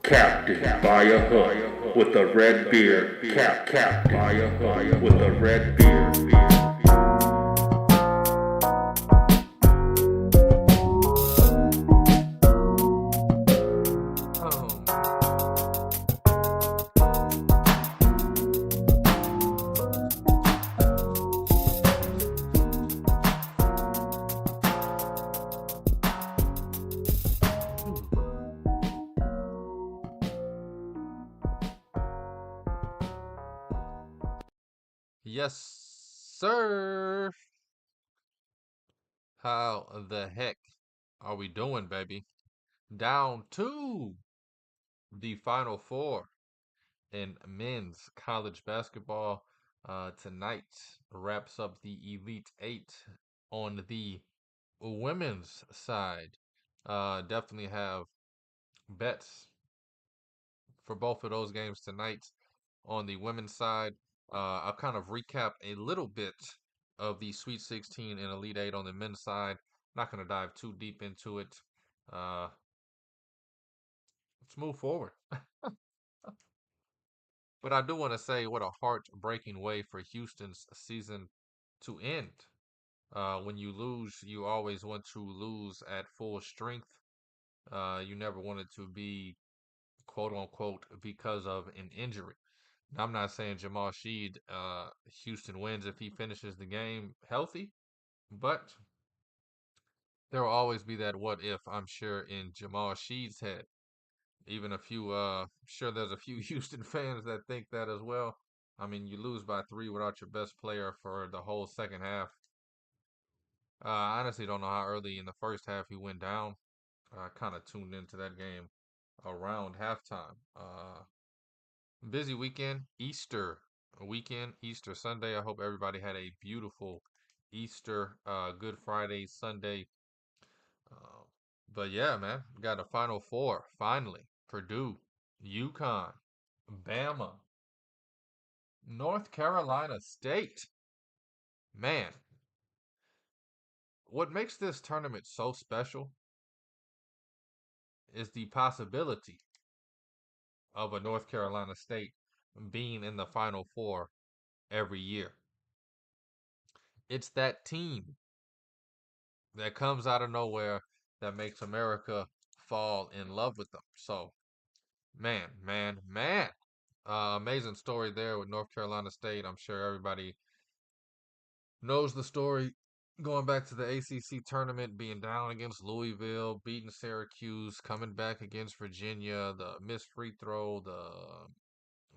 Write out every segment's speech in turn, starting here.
Captain by a hook with a red beard. Captain by a hook with a red beard. Yes, sir. How the heck are we doing, baby? Down to the Final Four in men's college basketball. Tonight wraps up the Elite Eight on the women's side. Definitely have bets for both of those games tonight. On the women's side, I'll kind of recap a little bit of the Sweet 16 and Elite Eight on the men's side. Not going to dive too deep into it. Uh, let's move forward. But I do want to say what a heartbreaking way for Houston's season to end. When you lose, you always want to lose at full strength. You never want it to be quote unquote because of an injury. Now, I'm not saying Jamal Sheed, Houston wins if he finishes the game healthy, but there will always be that what if, I'm sure, in Jamal Sheed's head. Even a few, sure there's a few Houston fans that think that as well. I mean, you lose by 3 without your best player for the whole second half. I honestly don't know how early in the first half he went down. I kind of tuned into that game around halftime. Busy weekend, Easter weekend, Easter Sunday. I hope everybody had a beautiful Easter, Good Friday, Sunday. Uh, but yeah, man, got a Final Four finally. Purdue, UConn, Bama, North Carolina State. Man, what makes this tournament so special is the possibility of a North Carolina State being in the Final Four every year. It's that team that comes out of nowhere that makes America fall in love with them. So, man. Amazing story there with North Carolina State. I'm sure everybody knows the story going back to the ACC tournament, being down against Louisville, beating Syracuse, coming back against Virginia, the missed free throw, the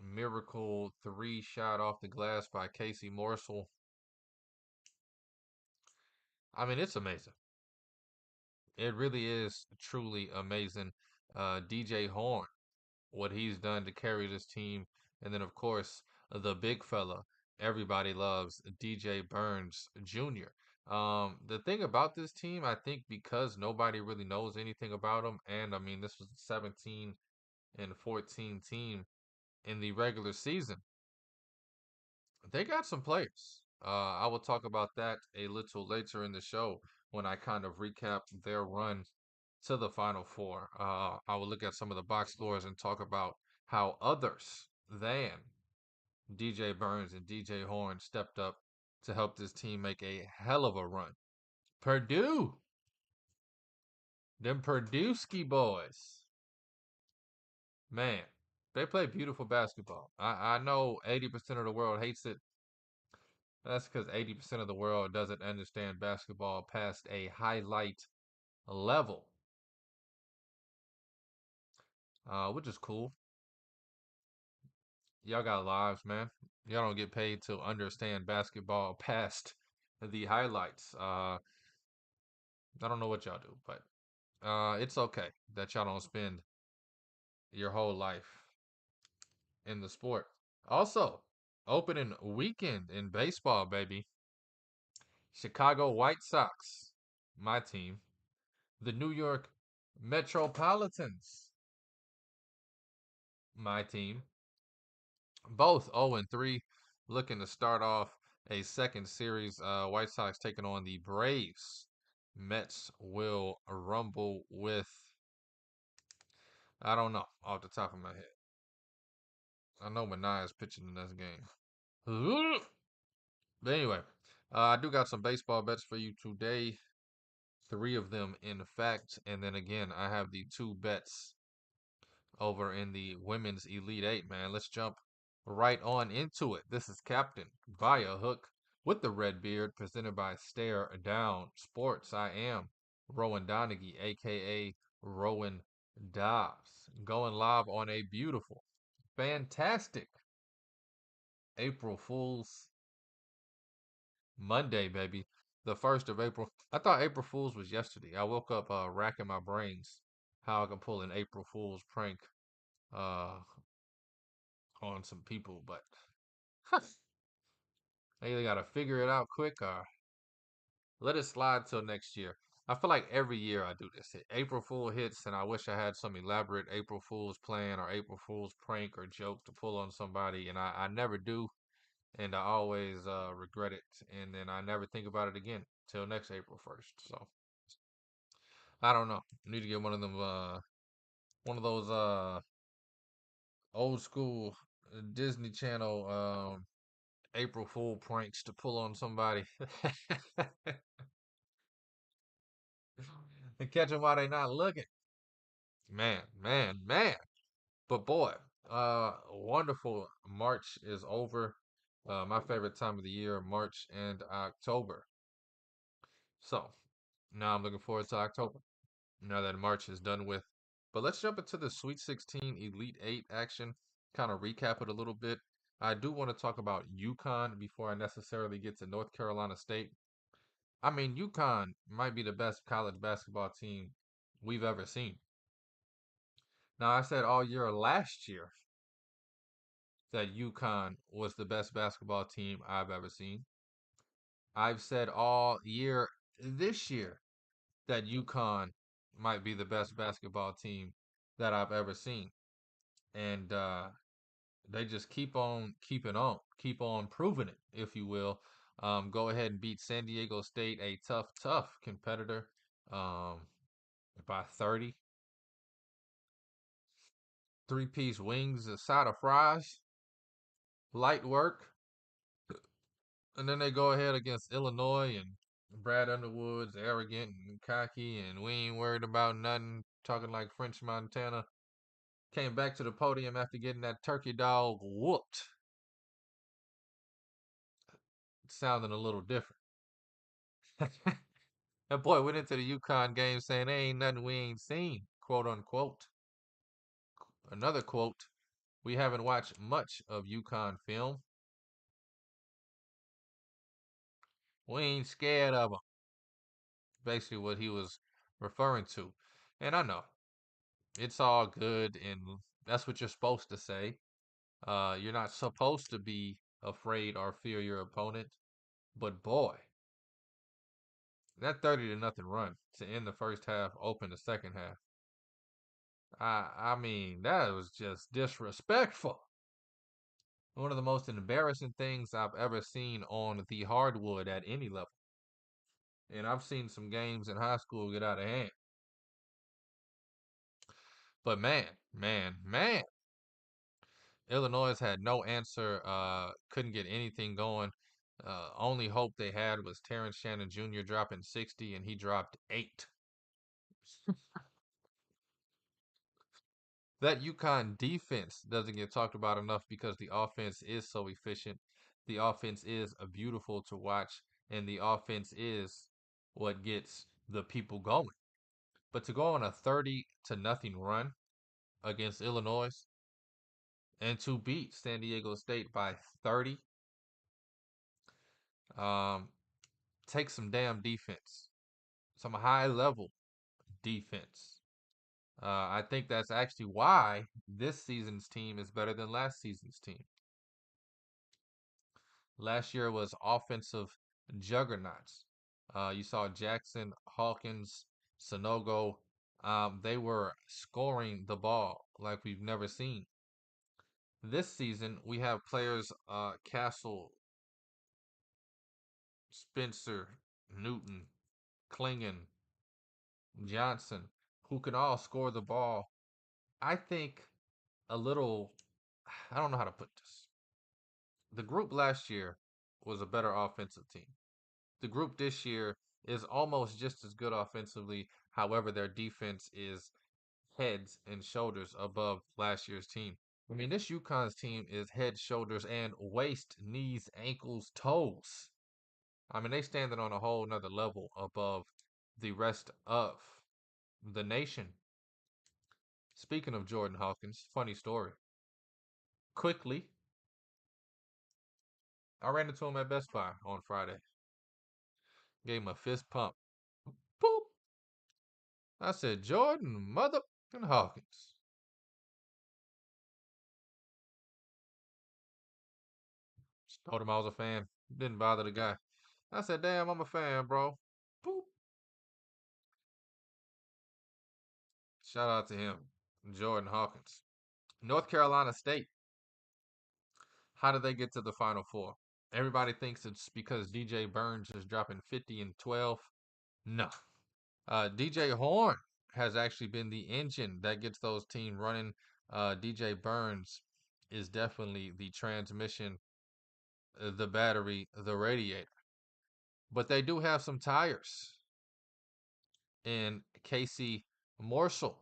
miracle three shot off the glass by Casey Morsel. I mean, it's amazing. It really is truly amazing. DJ Horn, what he's done to carry this team. And then, of course, the big fella everybody loves, DJ Burns Jr. The thing about this team, I think because nobody really knows anything about them, and I mean, this was a 17 and 14 team in the regular season, they got some players. I will talk about that a little later in the show when I kind of recap their run to the Final Four. I will look at some of the box scores and talk about how others than DJ Burns and DJ Horn stepped up to help this team make a hell of a run. Purdue, them Purdue-ski boys, man, they play beautiful basketball. I know 80% of the world hates it. That's because 80% of the world doesn't understand basketball past a highlight level, which is cool. Y'all got lives, man. Y'all don't get paid to understand basketball past the highlights. I don't know what y'all do, but it's okay that y'all don't spend your whole life in the sport. Also, opening weekend in baseball, baby. Chicago White Sox, my team. The New York Metropolitans, my team. Both 0-3, looking to start off a second series. White Sox taking on the Braves. Mets will rumble with I don't know off the top of my head. I know Manaya's pitching in this game. But anyway, I do got some baseball bets for you today. 3 of them, in fact. And then again, I have the 2 bets over in the women's Elite Eight, man. Let's jump right on into it. This is Captain Via Hook with the Red Beard, presented by Stare Down Sports. I am Rowan Donaghy, aka Rowan Dobbs, going live on a beautiful, fantastic April Fool's Monday, baby. The 1st of April. I thought April Fool's was yesterday. I woke up racking my brains how I can pull an April Fool's prank uh, on some people, but I either got to figure it out quick or let it slide till next year. I feel like every year I do this. April Fool hits, and I wish I had some elaborate April Fool's plan or April Fool's prank or joke to pull on somebody, and I never do, and I always regret it, and then I never think about it again till next April 1st. So I don't know. I need to get one of them, one of those old school Disney Channel April Fool pranks to pull on somebody and catch them while they not looking. Man, man, man. But boy, wonderful. March is over. My favorite time of the year, March and October. So now I'm looking forward to October. Now that March is done with. But let's jump into the Sweet 16 Elite 8 action. Kind of recap it a little bit. I do want to talk about UConn before I necessarily get to North Carolina State. I mean, UConn might be the best college basketball team we've ever seen. Now, I said all year last year that UConn was the best basketball team I've ever seen. I've said all year this year that UConn might be the best basketball team that I've ever seen. And they just keep on keeping on, keep on proving it, if you will. Go ahead and beat San Diego State, a tough, tough competitor, um, by 30. 3-piece wings, a side of fries, light work. And then they go ahead against Illinois, and Brad Underwood's arrogant and cocky, and we ain't worried about nothing, talking like French Montana. Came back to the podium after getting that turkey dog whooped. Sounding a little different. That boy went into the UConn game saying, there ain't nothing we ain't seen, quote unquote. Another quote, we haven't watched much of UConn film. We ain't scared of them. Basically what he was referring to. And I know it's all good, and that's what you're supposed to say. You're not supposed to be afraid or fear your opponent. But boy, that 30-0 run to end the first half, open the second half. I mean, that was just disrespectful. One of the most embarrassing things I've ever seen on the hardwood at any level. And I've seen some games in high school get out of hand. But man, man, man, Illinois had no answer, couldn't get anything going. Only hope they had was Terrence Shannon Jr. dropping 60, and he dropped 8. That UConn defense doesn't get talked about enough because the offense is so efficient. The offense is beautiful to watch, and the offense is what gets the people going. But to go on a 30-0 run against Illinois and to beat San Diego State by 30, um, takes some damn defense, some high level defense. I think that's actually why this season's team is better than last season's team. Last year was offensive juggernauts. You saw Jackson, Hawkins, Sonogo. They were scoring the ball like we've never seen. This season, we have players Castle, Spencer, Newton, Klingon, Johnson, who can all score the ball I think a little, I don't know how to put this. The group last year was a better offensive team. The group this year is almost just as good offensively. However, their defense is heads and shoulders above last year's team. I mean, this UConn's team is head, shoulders, and waist, knees, ankles, toes. I mean, they standing on a whole nother level above the rest of the nation. Speaking of Jordan Hawkins, funny story. Quickly, I ran into him at Best Buy on Friday. Gave him a fist pump. Boop. I said, Jordan, mother and Hawkins. Just told him I was a fan. Didn't bother the guy. I said, damn, I'm a fan, bro. Boop. Shout out to him, Jordan Hawkins. North Carolina State. How did they get to the Final Four? Everybody thinks it's because DJ Burns is dropping 50 and 12. No. DJ Horn has actually been the engine that gets those teams running. DJ Burns is definitely the transmission, the battery, the radiator. But they do have some tires in Casey Morsel.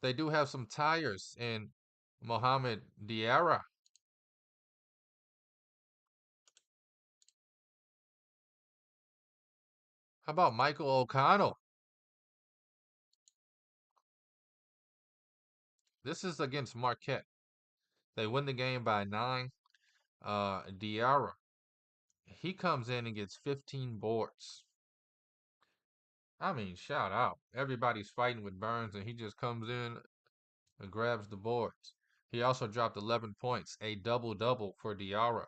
They do have some tires in Mohamed Diarra. How about Michael O'Connell? This is against Marquette. They win the game by 9. Diarra, he comes in and gets 15 boards. I mean, shout out. Everybody's fighting with Burns, and he just comes in and grabs the boards. He also dropped 11 points, a double-double for Diarra.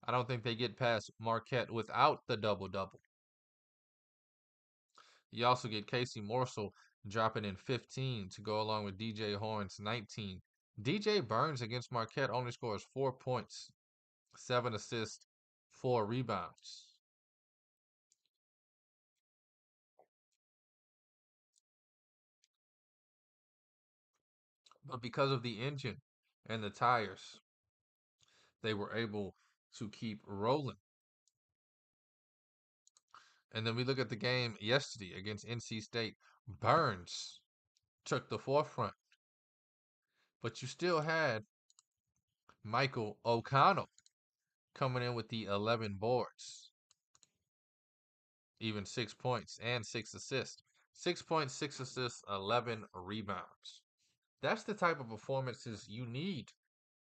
I don't think they get past Marquette without the double-double. You also get Casey Morsel dropping in 15 to go along with DJ Horn's 19. DJ Burns against Marquette only scores 4 points, 7 assists, 4 rebounds. But because of the engine and the tires, they were able to keep rolling. And then we look at the game yesterday against NC State. Burns took the forefront, but you still had Michael O'Connell coming in with the 11 boards, even 6 points and 6 assists. 6 points, 6 assists, 11 rebounds. That's the type of performances you need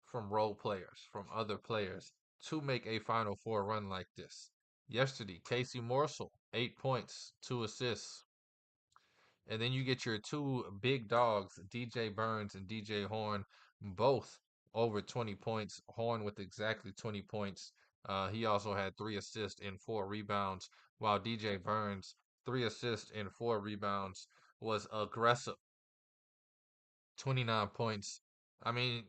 from role players, from other players, to make a Final Four run like this. Yesterday, Casey Morsel, 8 points, 2 assists. And then you get your two big dogs, DJ Burns and DJ Horn, both over 20 points. Horn with exactly 20 points. He also had 3 assists and 4 rebounds, while DJ Burns, 3 assists and 4 rebounds, was aggressive. 29 points. I mean,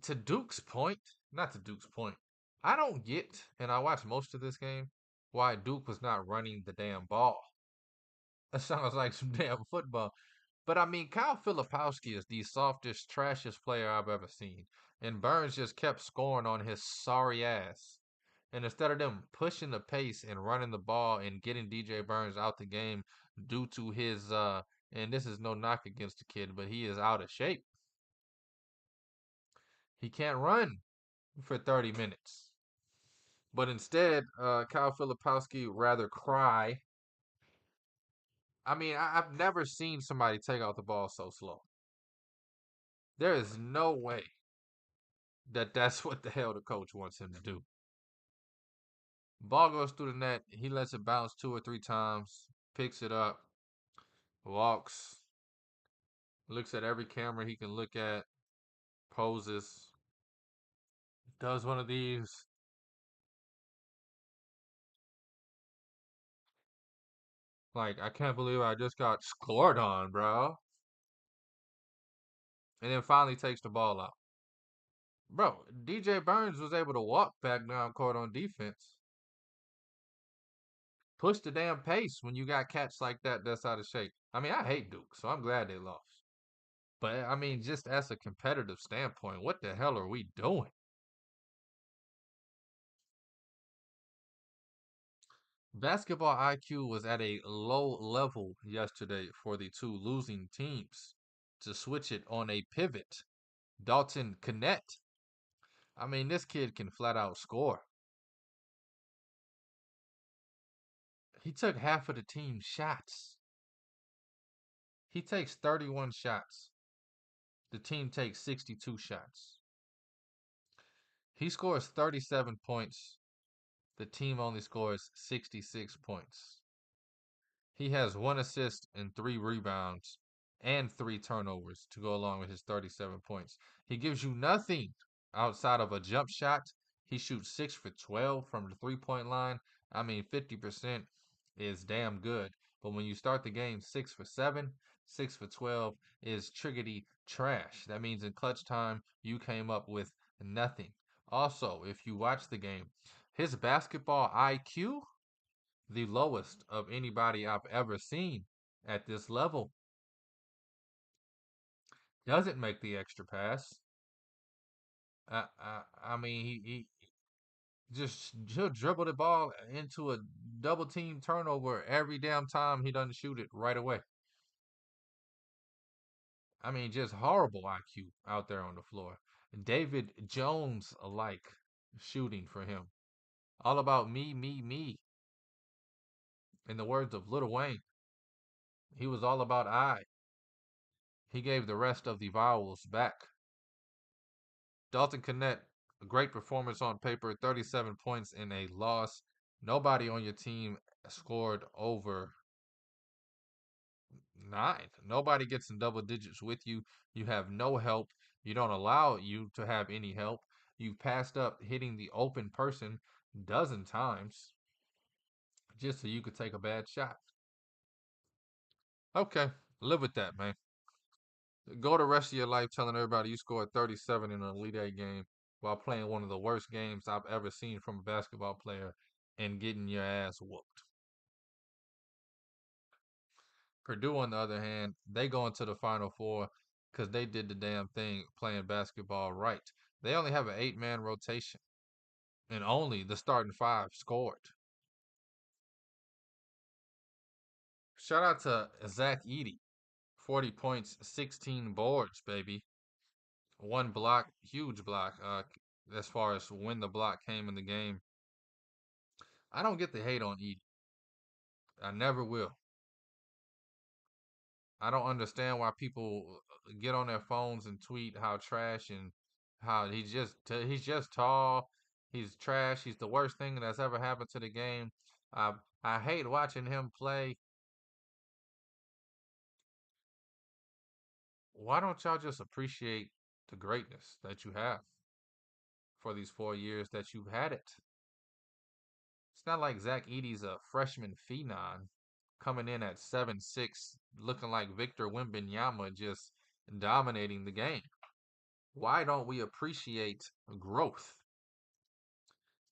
to Duke's point, not to Duke's point, I don't get, and I watched most of this game, why Duke was not running the damn ball. That sounds like some damn football. But I mean, Kyle Filipowski is the softest, trashiest player I've ever seen. And Burns just kept scoring on his sorry ass. And instead of them pushing the pace and running the ball and getting DJ Burns out the game due to his and this is no knock against the kid, but he is out of shape. He can't run for 30 minutes. But instead, Kyle Filipowski rather cry. I mean, I've never seen somebody take out the ball so slow. There is no way that that's what the hell the coach wants him to do. Ball goes through the net. He lets it bounce 2 or 3 times, picks it up, walks, looks at every camera he can look at, poses, does one of these. Like, I can't believe I just got scored on, bro. And then finally takes the ball out. Bro, DJ Burns was able to walk back down court on defense. Push the damn pace when you got cats like that that's out of shape. I mean, I hate Duke, so I'm glad they lost. But I mean, just as a competitive standpoint, what the hell are we doing? Basketball IQ was at a low level yesterday for the two losing teams. To switch it on a pivot, Dalton Connect. I mean, this kid can flat out score. He took half of the team's shots. He takes 31 shots. The team takes 62 shots. He scores 37 points. The team only scores 66 points. He has one assist and three rebounds and three turnovers to go along with his 37 points. He gives you nothing outside of a jump shot. He shoots 6 for 12 from the 3-point line. I mean, 50% is damn good. But when you start the game 6 for 7, 6 for 12 is triggity trash. That means in clutch time, you came up with nothing. Also, if you watch the game, his basketball IQ, the lowest of anybody I've ever seen at this level. Doesn't make the extra pass. I mean, he just he'll dribble the ball into a double team turnover every damn time he doesn't shoot it right away. I mean, just horrible IQ out there on the floor. David Jones alike shooting for him. All about me, me, me. In the words of Lil Wayne, he was all about I. He gave the rest of the vowels back. Dalton Connect, a great performance on paper, 37 points in a loss. Nobody on your team scored over 9. Nobody gets in double digits with you. You have no help. You don't allow you to have any help. You've passed up hitting the open person dozen times just so you could take a bad shot. Okay, live with that, man. Go the rest of your life telling everybody you scored 37 in an Elite Eight game while playing one of the worst games I've ever seen from a basketball player and getting your ass whooped. Purdue, on the other hand, they go into the Final Four because they did the damn thing playing basketball right. They only have an 8-man rotation, and only the starting five scored. Shout out to Zach Edey, 40 points, 16 boards, baby. One block, huge block. As far as when the block came in the game, I don't get the hate on Edey. I never will. I don't understand why people get on their phones and tweet how trash and how he's just tall. He's trash. He's the worst thing that's ever happened to the game. I I hate watching him play. Why don't y'all just appreciate the greatness that you have for these 4 years that you've had it? It's not like Zach Edey's a freshman phenom coming in at 7'6", looking like Victor Wembanyama, just dominating the game. Why don't we appreciate growth?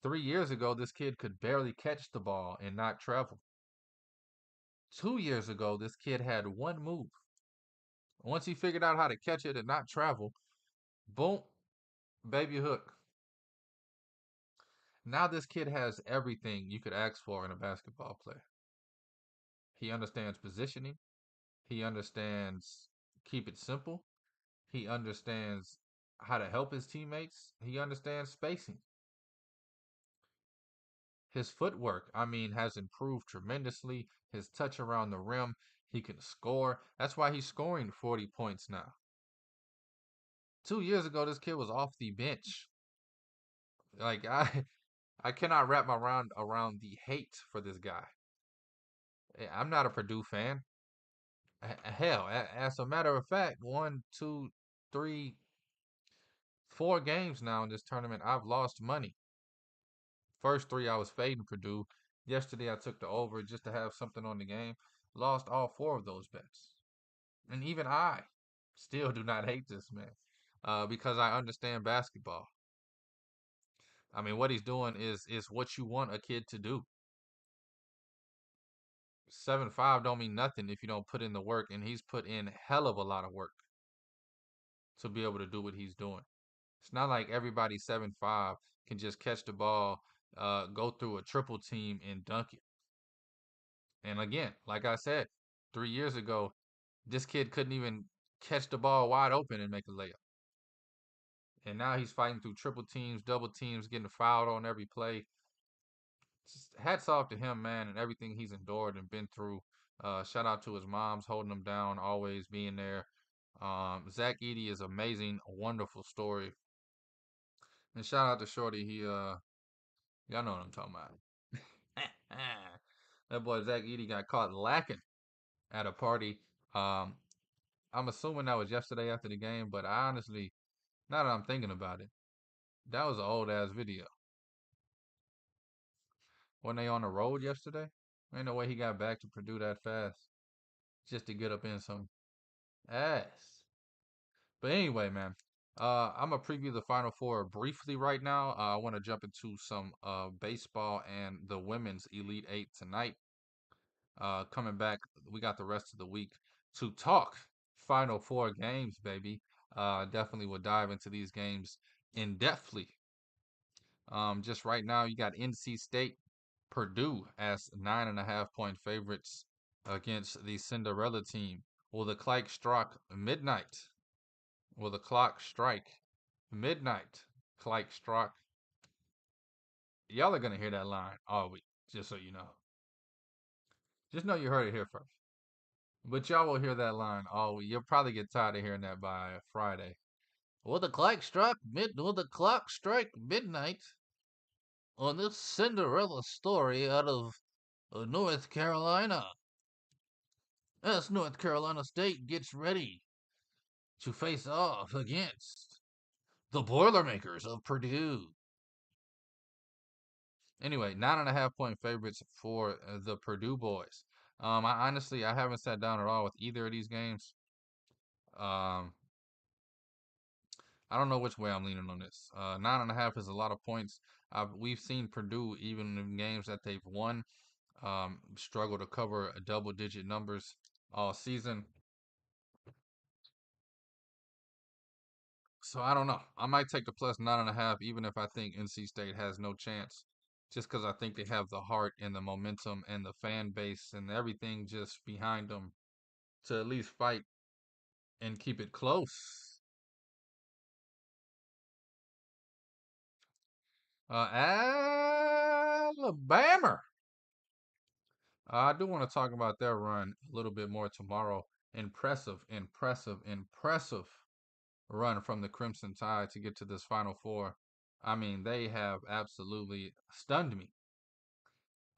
3 years ago, this kid could barely catch the ball and not travel. 2 years ago, this kid had one move. Once he figured out how to catch it and not travel, boom, baby hook. Now this kid has everything you could ask for in a basketball player. He understands positioning. He understands keep it simple. He understands how to help his teammates. He understands spacing. His footwork, I mean, has improved tremendously. His touch around the rim, he can score. That's why he's scoring 40 points now. 2 years ago, this kid was off the bench. Like I cannot wrap my around the hate for this guy. I'm not a Purdue fan. Hell, as a matter of fact, one, two, three, 4 games now in this tournament, I've lost money. First three, I was fading Purdue. Yesterday, I took the over just to have something on the game. Lost all 4 of those bets. And even I still do not hate this man because I understand basketball. I mean, what he's doing is what you want a kid to do. 7'5" don't mean nothing if you don't put in the work, and he's put in hell of a lot of work. to be able to do what he's doing. It's not like everybody 7'5" can just catch the ball, go through a triple team and dunk it. And again, like I said, 3 years ago, this kid couldn't even catch the ball wide open and make a layup. And now he's fighting through triple teams, double teams, getting fouled on every play. Just hats off to him, man, and everything he's endured and been through. Shout out to his moms holding him down, always being there. Zach Edey is amazing, a wonderful story. And shout out to Shorty. Y'all know what I'm talking about. That boy Zach Edey got caught lacking at a party. Um, I'm assuming that was yesterday after the game, but I honestly, now that I'm thinking about it, that was an old ass video. When they on the road yesterday, ain't no way he got back to Purdue that fast just to get up in some ass. But anyway, man, I'm gonna preview the Final Four briefly right now. I want to jump into some baseball and the women's Elite Eight tonight. Coming back, we got the rest of the week to talk Final Four games, baby. Definitely will dive into these games in depthly. Just right now, you got NC State, Purdue as 9.5 point favorites against the Cinderella team. Will the clock strike midnight? Will the clock strike midnight? Clock strike. Y'all are gonna hear that line all week, just so you know. Just know you heard it here first. But y'all will hear that line all week. You'll probably get tired of hearing that by Friday. Will the clock strike midnight on this Cinderella story out of North Carolina? As North Carolina State gets ready to face off against the Boilermakers of Purdue. Anyway, 9.5 point favorites for the Purdue boys. I haven't sat down at all with either of these games. Um, I don't know which way I'm leaning on this. 9.5 is a lot of points. We've seen Purdue, even in games that they've won, struggle to cover double-digit numbers all season. So I don't know. I might take the plus 9.5, even if I think NC State has no chance, just because I think they have the heart and the momentum and the fan base and everything just behind them to at least fight and keep it close. Alabama. I do want to talk about their run a little bit more tomorrow. Impressive, impressive, impressive run from the Crimson Tide to get to this Final Four. I mean, they have absolutely stunned me,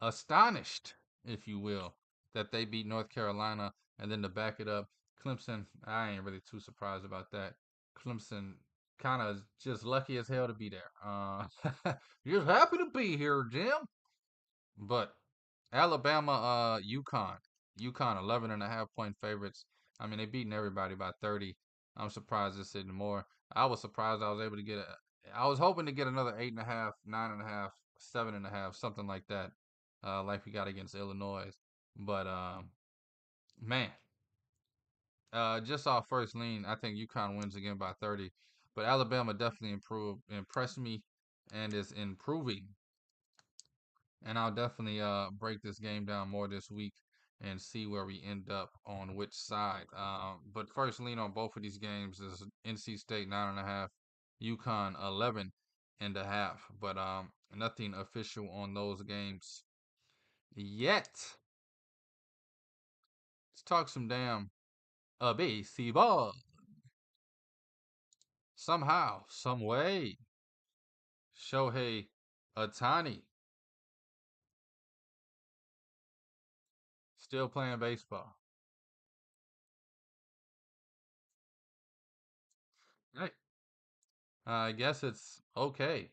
astonished, if you will, that they beat North Carolina. And then to back it up, Clemson, I ain't really too surprised about that. Clemson kind of just lucky as hell to be there. Just happy to be here, Jim. But Alabama, UConn, 11.5 point favorites. I mean, they beating everybody by 30. I'm surprised it's sitting more. I was surprised I was able to I was hoping to get another 8.5, 9.5, 7.5, something like that, like we got against Illinois. But man, just off first lean, I think UConn wins again by 30. But Alabama definitely impressed me, and is improving. And I'll definitely break this game down more this week and see where we end up on which side. But first lean on both of these games is NC State 9.5, UConn 11.5. But nothing official on those games yet. Let's talk some damn BC ball. Somehow, some way, Shohei Ohtani still playing baseball. Hey, I guess it's okay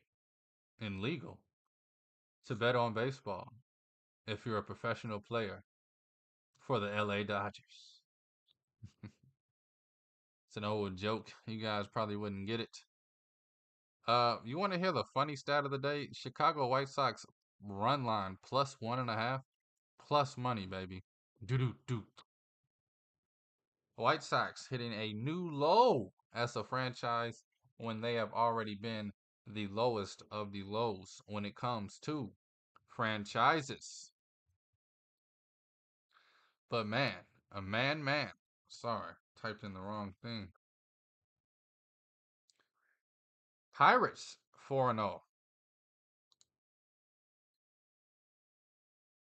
and legal to bet on baseball if you're a professional player for the LA Dodgers. It's an old joke. You guys probably wouldn't get it. You want to hear the funny stat of the day? Chicago White Sox run line plus 1.5, plus money, baby. Do do do. White Sox hitting a new low as a franchise when they have already been the lowest of the lows when it comes to franchises. But man, man. Sorry, typed in the wrong thing. Pirates 4-0.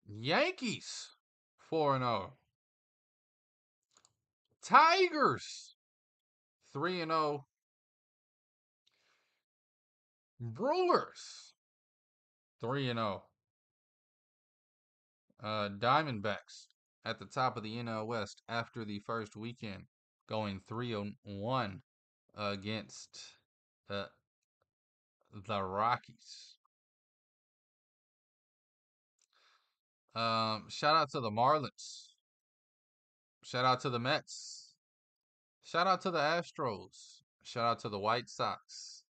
Yankees 4-0. Tigers 3-0. Brewers 3-0. Diamondbacks at the top of the NL West after the first weekend, going 3-1 against uh, the Rockies. Shout out to the Marlins. Shout out to the Mets. Shout out to the Astros. Shout out to the White Sox.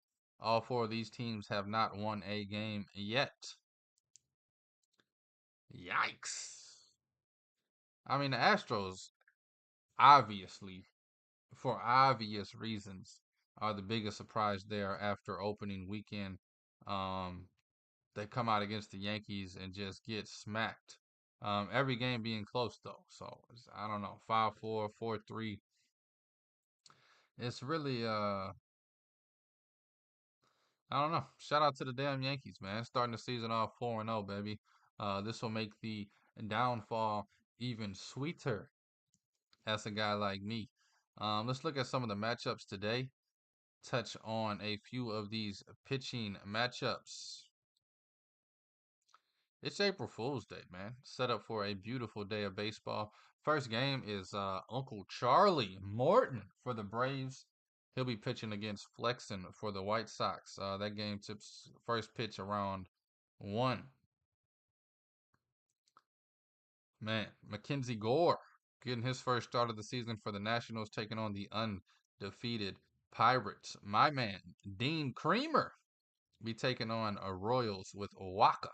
All four of these teams have not won a game yet. Yikes. I mean, the Astros, obviously, for obvious reasons, are the biggest surprise there after opening weekend. Um, they come out against the Yankees and just get smacked. Every game being close though, so I don't know, 5-4, 4-3. It's really I don't know. Shout out to the damn Yankees, man. Starting the season off 4-0, baby. This will make the downfall even sweeter as a guy like me. Let's look at some of the matchups today. Touch on a few of these pitching matchups. It's April Fool's Day, man. Set up for a beautiful day of baseball. First game is Uncle Charlie Morton for the Braves. He'll be pitching against Flexen for the White Sox. That game tips first pitch around 1. Man, Mackenzie Gore getting his first start of the season for the Nationals, taking on the undefeated Pirates. My man, Dean Creamer, be taking on a Royals with Waka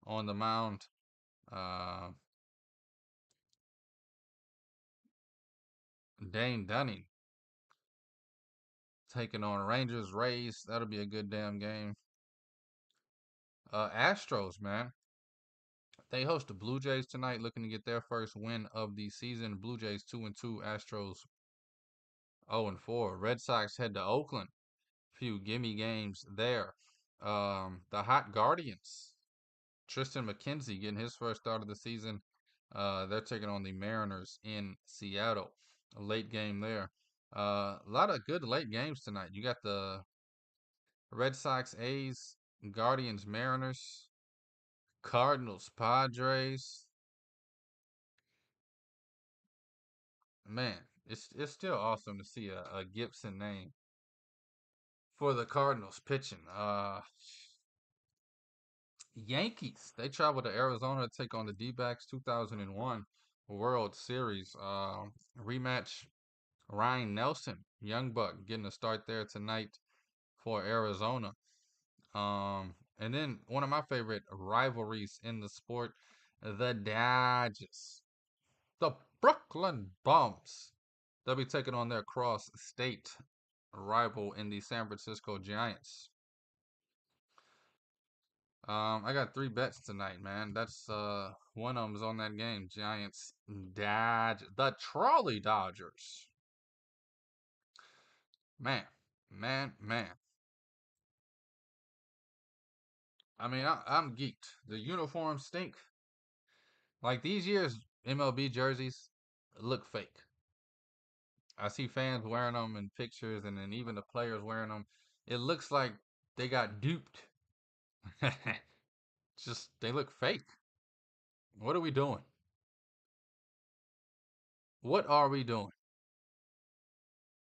on the mound. Uh, Dane Dunning taking on Rangers Rays. That'll be a good damn game. Astros, man. They host the Blue Jays tonight, looking to get their first win of the season. Blue Jays 2-2, Astros 0-4. Red Sox head to Oakland. Few gimme games there. The Hot Guardians. Tristan McKenzie getting his first start of the season. They're taking on the Mariners in Seattle. A late game there. A lot of good late games tonight. You got the Red Sox, A's, Guardians, Mariners, Cardinals, Padres. Man, it's still awesome to see a Gibson name for the Cardinals pitching. Yankees, they travel to Arizona to take on the D-backs 2001 World Series. Rematch Ryan Nelson, Young Buck, getting a start there tonight for Arizona. And then one of my favorite rivalries in the sport, the Dodgers, the Brooklyn Bums. They'll be taking on their cross-state rival in the San Francisco Giants. I got 3 bets tonight, man. That's one of them's on that game. Giants, the Trolley Dodgers. Man, man. I mean, I'm geeked. The uniforms stink. Like these years, MLB jerseys look fake. I see fans wearing them in pictures, and then even the players wearing them. It looks like they got duped. Just they look fake. What are we doing? What are we doing?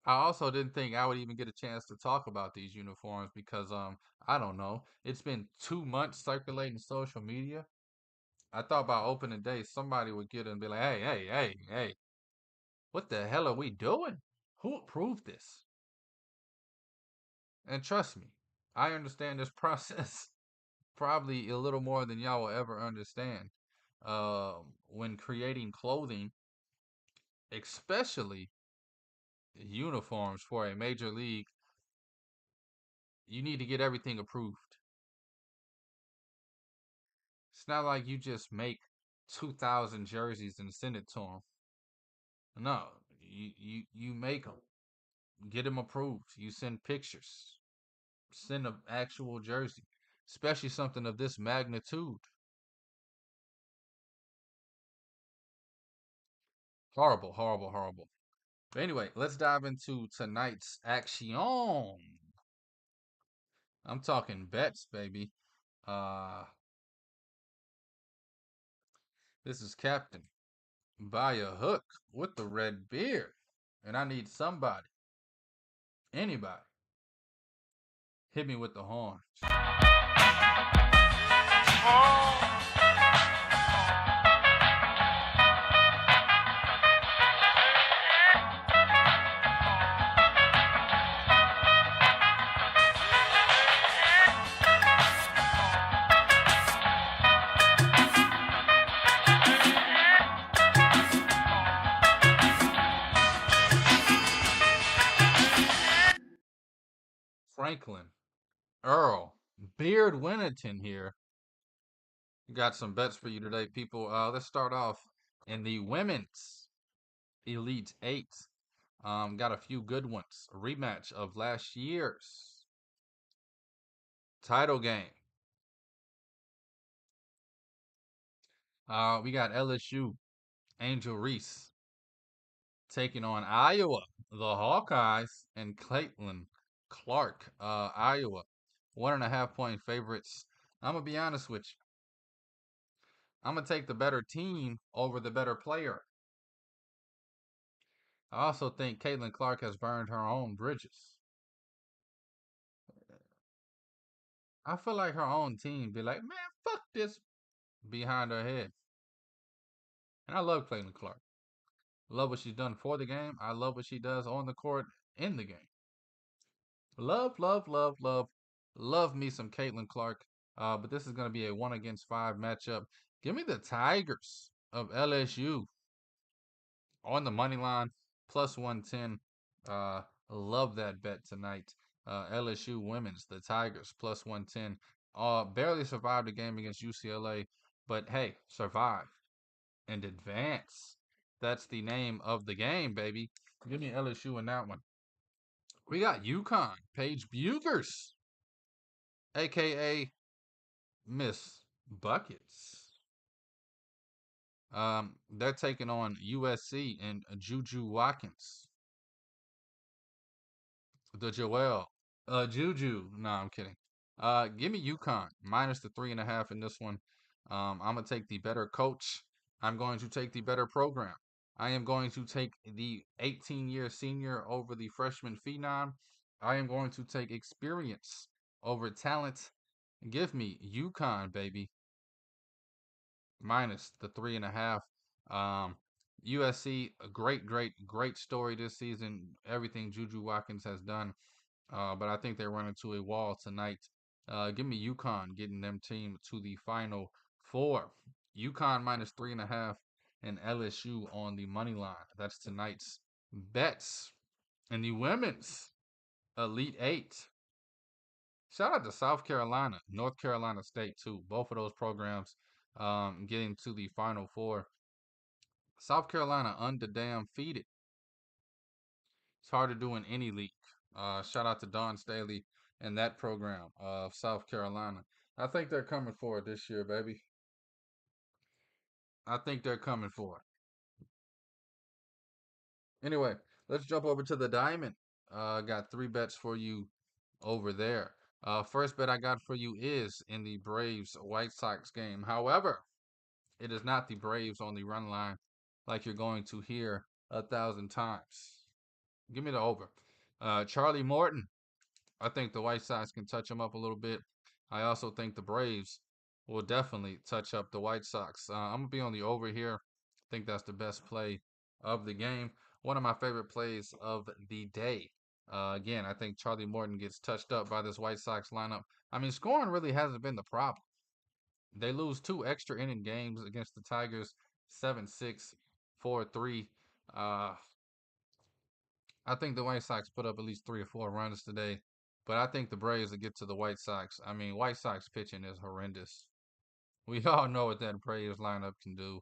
I also didn't think I would even get a chance to talk about these uniforms because I don't know. It's been 2 months circulating social media. I thought by opening day somebody would get it and be like, hey, what the hell are we doing? Who approved this? And trust me, I understand this process probably a little more than y'all will ever understand. When creating clothing, especially uniforms for a major league, you need to get everything approved. It's not like you just make 2,000 jerseys and send it to them. No, you make them, get them approved. You send pictures, send an actual jersey, especially something of this magnitude. Horrible, horrible, horrible. But anyway, let's dive into tonight's action. I'm talking bets, baby. Uh, this is Captain by a hook with the red beard, and I need somebody, anybody, hit me with the horns. Franklin, Earl, Beard Winnington here. Got some bets for you today, people. Let's start off in the women's Elite Eight. Got a few good ones. A rematch of last year's title game. We got LSU, Angel Reese, taking on Iowa, the Hawkeyes, and Caitlin Clark, Iowa. 1.5 point favorites. I'm going to be honest with you. I'm going to take the better team over the better player. I also think Caitlin Clark has burned her own bridges. I feel like her own team be like, man, fuck this behind her head. And I love Caitlin Clark. Love what she's done for the game. I love what she does on the court in the game. Love, love, love, love, love me some Caitlin Clark. But this is going to be a 1-against-5 matchup. Give me the Tigers of LSU on the money line, plus 110. Love that bet tonight. LSU women's, the Tigers, plus 110. Barely survived the game against UCLA, but hey, survive and advance. That's the name of the game, baby. Give me LSU in that one. We got UConn, Paige Bugers, aka Miss Buckets. They're taking on USC and Juju Watkins. The Joel. Juju. No, I'm kidding. Give me UConn minus the 3.5 in this one. I'm gonna take the better coach. I'm going to take the better program. I am going to take the 18-year senior over the freshman phenom. I am going to take experience over talent. Give me UConn, baby. Minus the 3.5. USC, a great, great, great story this season. Everything Juju Watkins has done. But I think they run into a wall tonight. Give me UConn getting them team to the Final Four. UConn minus 3.5 and LSU on the money line. That's tonight's bets. And the women's Elite Eight. Shout out to South Carolina, North Carolina State too. Both of those programs getting to the Final Four. South Carolina undefeated. It's hard to do in any league. Shout out to Don Staley and that program of South Carolina. I think they're coming for it this year, baby. I think they're coming for it. Anyway, let's jump over to the Diamond. Got 3 bets for you over there. First bet I got for you is in the Braves White Sox game. However, it is not the Braves on the run line like you're going to hear 1,000 times. Give me the over. Charlie Morton. I think the White Sox can touch him up a little bit. I also think the Braves will definitely touch up the White Sox. I'm going to be on the over here. I think that's the best play of the game. One of my favorite plays of the day. Again, I think Charlie Morton gets touched up by this White Sox lineup. I mean, scoring really hasn't been the problem. They lose 2 extra inning games against the Tigers, 7-6, 4-3. I think the White Sox put up at least 3 or 4 runs today, but I think the Braves will get to the White Sox. I mean, White Sox pitching is horrendous. We all know what that Braves lineup can do.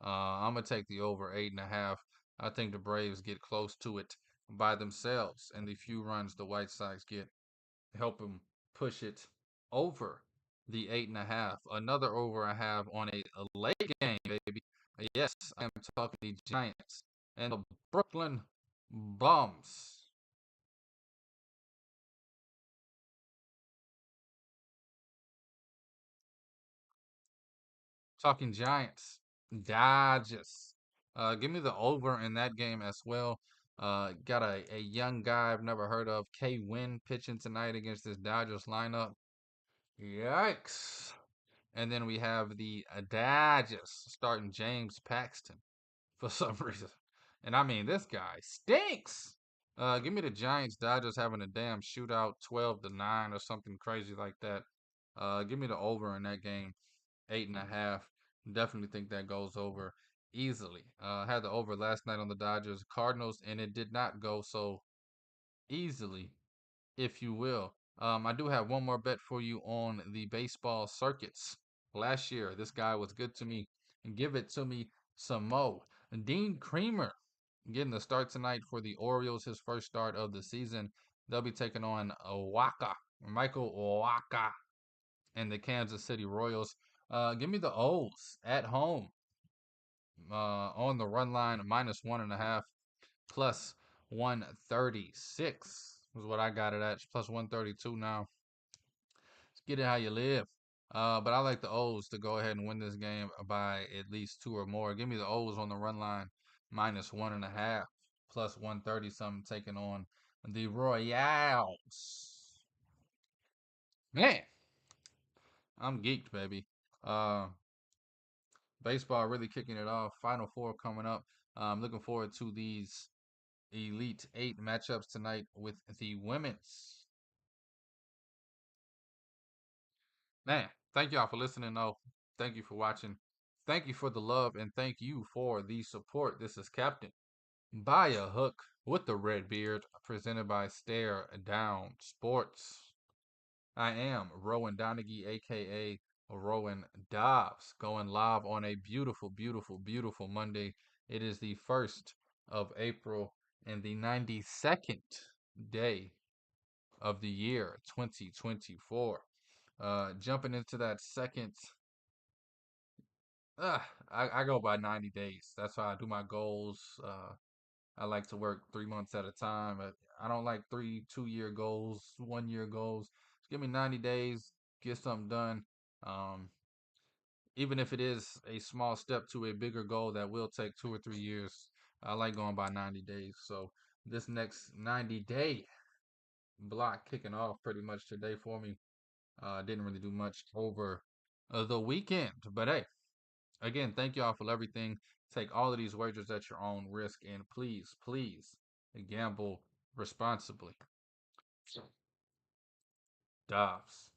I'm gonna take the over 8.5. I think the Braves get close to it by themselves, and the few runs the White Sox get help them push it over the 8.5. Another over I have on a late game, baby. Yes, I am talking the Giants and the Brooklyn Bums. Talking Giants, Dodgers. Give me the over in that game as well. Got a young guy I've never heard of, K Win, pitching tonight against this Dodgers lineup. Yikes. And then we have the Dodgers starting James Paxton for some reason. And I mean, this guy stinks. Give me the Giants, Dodgers having a damn shootout, 12-9 or something crazy like that. Give me the over in that game, 8.5. Definitely think that goes over easily. Had the over last night on the Dodgers Cardinals, and it did not go so easily, if you will. I do have one more bet for you on the baseball circuits. Last year, this guy was good to me. Give it to me some more. Dean Creamer getting the start tonight for the Orioles, his first start of the season. They'll be taking on Michael Waka, and the Kansas City Royals. Give me the O's at home on the run line, minus 1.5, plus 136 was what I got it at. It's plus 132 now. Get it how you live. But I like the O's to go ahead and win this game by at least two or more. Give me the O's on the run line, minus 1.5, plus 130 something, taking on the Royals. Man, I'm geeked, baby. Uh, Baseball really kicking it off. Final four coming up. I'm looking forward to these Elite Eight matchups tonight with the women's. Man, thank y'all for listening, though. Thank you for watching. Thank you for the love, and thank you for the support. This is Captain By a Hook with the Red Beard, presented by Stare Down Sports. I am Rowan Donaghy, aka Rowan Dobbs, going live on a beautiful, beautiful, beautiful Monday. It is the 1st of April and the 92nd day of the year 2024. Jumping into that second, I go by 90 days. That's how I do my goals. I like to work 3 months at a time. I don't like 2-year goals, 1-year goals. Just give me 90 days, get something done. Um, Even if it is a small step to a bigger goal that will take 2 or 3 years, I like going by 90 days. So this next 90-day block kicking off pretty much today for me. Didn't really do much over the weekend, but hey, again, thank y'all for everything. Take all of these wagers at your own risk, and please, please gamble responsibly. Dobbs.